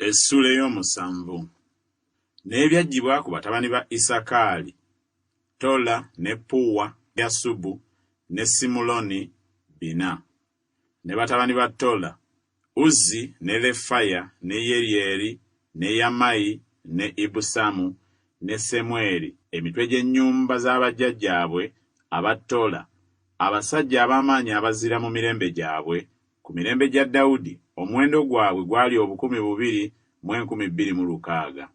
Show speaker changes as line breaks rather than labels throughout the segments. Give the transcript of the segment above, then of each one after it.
Essula ey'omusanvu. N'ebyaggyibwa ku batabani ba Isakaali, Tola ne Puwa, Yasubu ne Simuloni bina. Ne batabani ba Tola, Uzzi ne Lefaya ne Yeryeri ne Yamayi ne Ibusamu ne Semweri, emitwe gy'ennyumba z'abajjajjaabwe aba Tola, abasajja ab'amaanyi abazira mu mirembe gyabwe. Ku mirembe gya Dawudi omuwendo gwabwe gwali 2,206.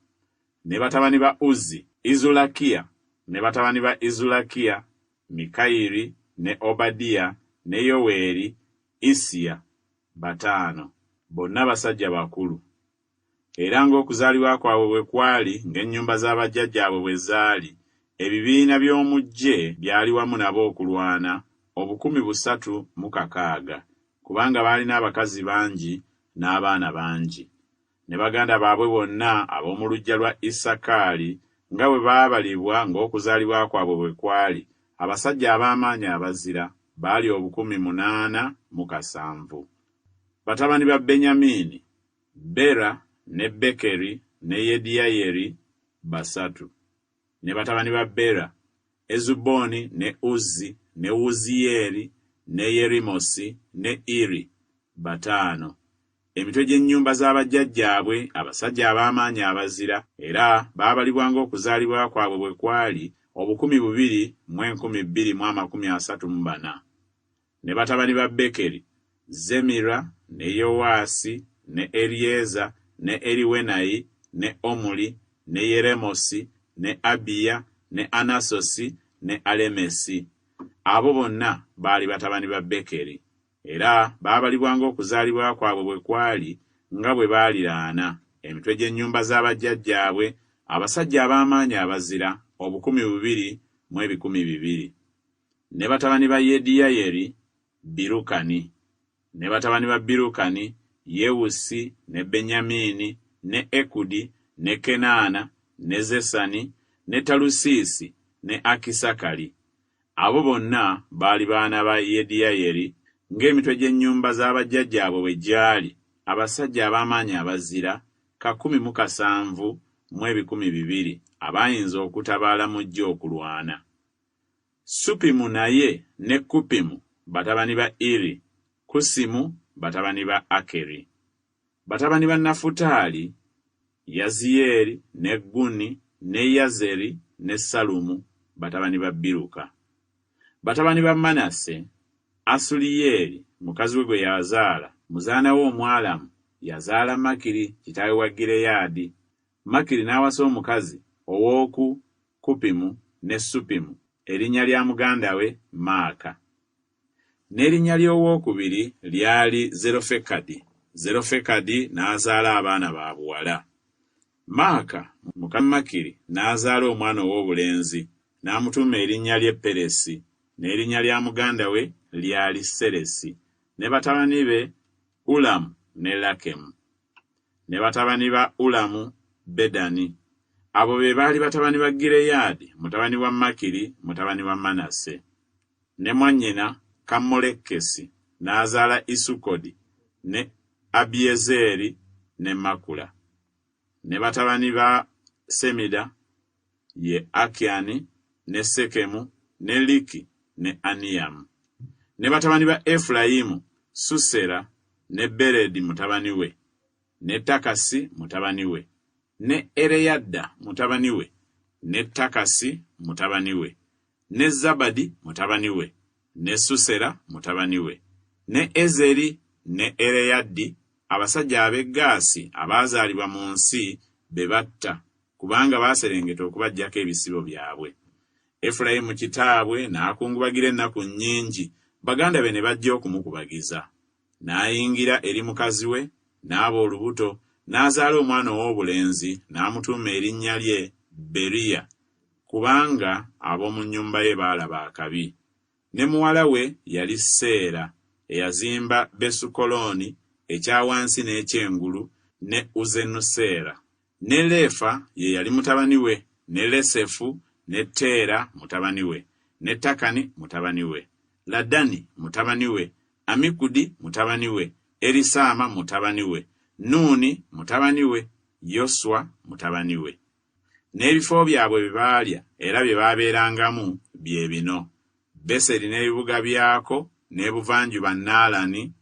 Ne batabani ba Uzzi, Izulakiya. Ne batabani ba Izulakiya, Mikayiri ne Obadiya ne Yoweeri, Isiya, 5. Bonna basajja bakulu. Era ng'okuzaalibwa kwabwe bwe kwali ng'ennyumba z'abajjajjaabwe bwe zaali, ebibiina by'omu ggye byali wamu nabo okulwana 360, kubanga baalina abakazi bangi n'abaana bangi. Ne baganda baabwe bonna ab'omu luggya lwa Isakaali nga bwe baabalibwa ng'okuzaalibwa kwabwe bwe kwali, abasajja ab'amaanyi abazira baali 807. Batabani ba Benyamini, Bera ne Bekeri ne Yediyayeri, 3. Ne batabani ba Bera, Ezuboni ne Uzzi ne Uziyeri ne Yerimosi ne Iri, 5. Emitwe gy'ennyumba z'abajjajjaabwe abasajja ab'amaanyi abazira, era baabalibwa ng'okuzaalibwa kwabwe bwe kwali 2,234. Ne batabani ba Bekeri, Zemira ne Yowaasi ne Eryeza ne Eriwenayi ne Omuli ne Yeremosi ne Abiya ne Anasosi ne Alemesi. Abo bonna baali batabani ba Bekeri, era baabalibwa ng'okuzaalibwa kwabwe bwe kwali nga bwe baaliraana, emitwe gy'ennyumba z'abajjajjaabwe abasajja ab'amaanyi abazira 2,212. Ne batabani ba Yediyayeri, Birukani. Ne batabani ba Birukani, Yewusi ne Benyamini ne Ekudi ne Kenaana ne Zesani ne Talusiisi ne Akisakali. Abo bonna baali baana ba Yediyayeri ng'emitwe gy'ennyumba z'abajjajjaabwe bwe gyali, abasajja ab'amaanyi abazira 170,200 abaayinza okutabaala mu ggye okulwana. Supimu naye ne Kupimu batabani ba Iri, Kusimu batabani ba Akeri. Batabani ba Nafutaali, Yaziyeri ne Guni ne Yazeri ne Salumu, batabani ba Biruka. Batabani ba Manase, Asuliyeri mukazi we gwe yazaala, muzaana we Omwalamu, yazaala Makiri kitaawe wa Gireyaadi. Makiri n'awasa omukazi ow'oku Kupimu ne Supimu, erinnya lya muganda we Maaka. N'erinnya ly'owookubiri lyali Zerofekadi. Zerofekadi n'azaala abaana ba buwala. Maaka muka Makiri n'azaala omwana ow'obulenzi, n'amutuuma erinnya lye Peresi, n'erinnya lya muganda we lyali Seresi. Ne batabani be Ulamu ne Lakemu. Ne batabani ba Ulamu, Bedani. Abo be baali batabani ba Gireyaadi, mutabani wa Makiri, mutabani wa Manase. Ne mwannyina Kammolekesi n'azaala Isukodi ne Abiezeri ne Makula. Ne batabani ba Semida, ye Akiani ne Sekemu ne Liki ne Aniyamu. Ne batabani ba Efulayimu, Susera ne Beredi mutabani we, ne Takasi mutabani we, ne Ereyadda mutabani we, ne Takasi mutabani we, ne Zabadi mutabani we, ne Susera mutabani we, ne Ezeri ne Ereyaddi, abasajja ab'e Gaasi abaazaalibwa mu nsi be batta, kubanga baaserengeta okubaggyako ebisibo byabwe. Efulayimu kitaabwe n'akungubagira ennaku nnyingi, baganda be ne bajja okumukubagiza. N'ayingira eri mukazi we, n'aba olubuto, n'azaala omwana ow'obulenzi, n'amutuuma erinnya lye Beriya, kubanga ab'omu nnyumba ye baalaba akabi. Ne muwala we yali Seera, eyazimba Besukoloni ekya wansi n'ekyengulu, ne Uzenuseera. Ne Leefa ye yali mutabani we, ne Lesefu, ne Teera mutabani we, ne Takani mutabani we, Ladani mutabani we, Amikudi mutabani we, Erisaama mutabani we, Nuuni mutabani we, Yoswa mutabani we. N'ebifo byabwe bye baalya era bye baabeerangamu bye bino: Beseri n'ebibuga byako, n'ebuvanjuba Naalani,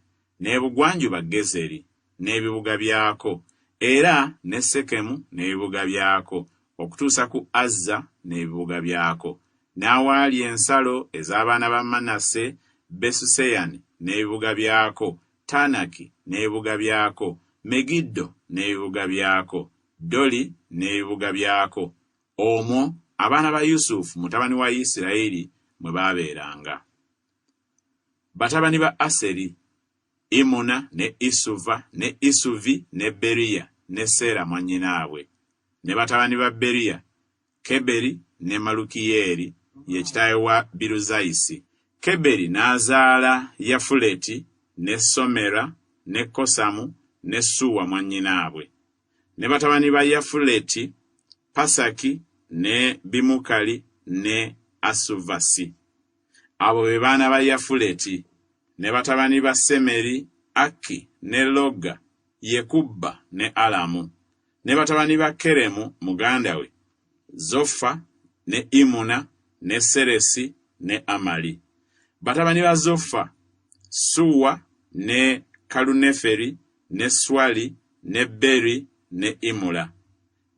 n'ebugwanjuba Gezeri n'ebibuga byako, era ne Sekemu n'ebibuga byako, okutuusa ku Azza n'ebibuga byako. N'awaali ensalo ez'abaana ba Manase, Besuseyani n'ebibuga byako, Taanaki n'ebibuga byako, Megiddo n'ebibuga byako, Doli n'ebibuga byako. Omwo abaana ba Yusufu mutabani wa Isirayiri mwe baabeeranga. Batabani ba Aseri: Imuna ne Isuva ne Isuvi ne Beriya ne Sera mwannyinaabwe. Ne batabani ba Beriya: Keberi ne Malukiyeri, ye kitaawe wa Biruzayisi. Keberi n'azaala Yafuleti ne Somera ne Kosamu ne Suwa mwannyinaabwe. Ne batabani ba Yafuleti: Pasaki ne Bimukali ne Asuvasi. Abo be baana ba Yafuleti. Ne batabani ba Semeri: Aki ne Loga, Yekubba ne Alamu. Ne batabani ba Keremu muganda we: Zofa ne Imuna ne Seresi ne Amali. Batabani ba Zofa: Suwa ne Kaluneferi ne Swali ne Beri ne Imula.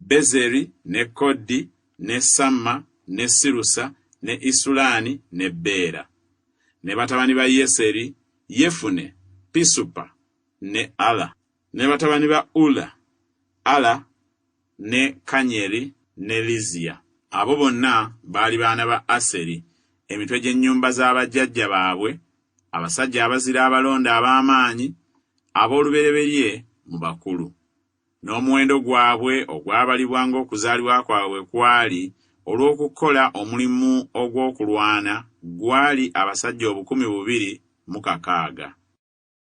Bezeri ne Kodi ne Samma ne Sirusa ne Isulani ne Beera. Ne batabani ba Yeseri: Yefune, Pisupa ne Ala. Ne batabani ba Ula: Ala ne Kanyeri ne Liziya. Abo bonna baali baana ba Aseri, emitwe gy'ennyumba z'abajjajja baabwe, abasajja abazira abalonda ab'amaanyi, ab'olubereberye mu bakulu. N'omuwendo gwabwe ogwabalibwa ng'okuzaalibwa kwabwe kwali olw'okukola omulimu ogw'okulwana gwali abasajja 2,200.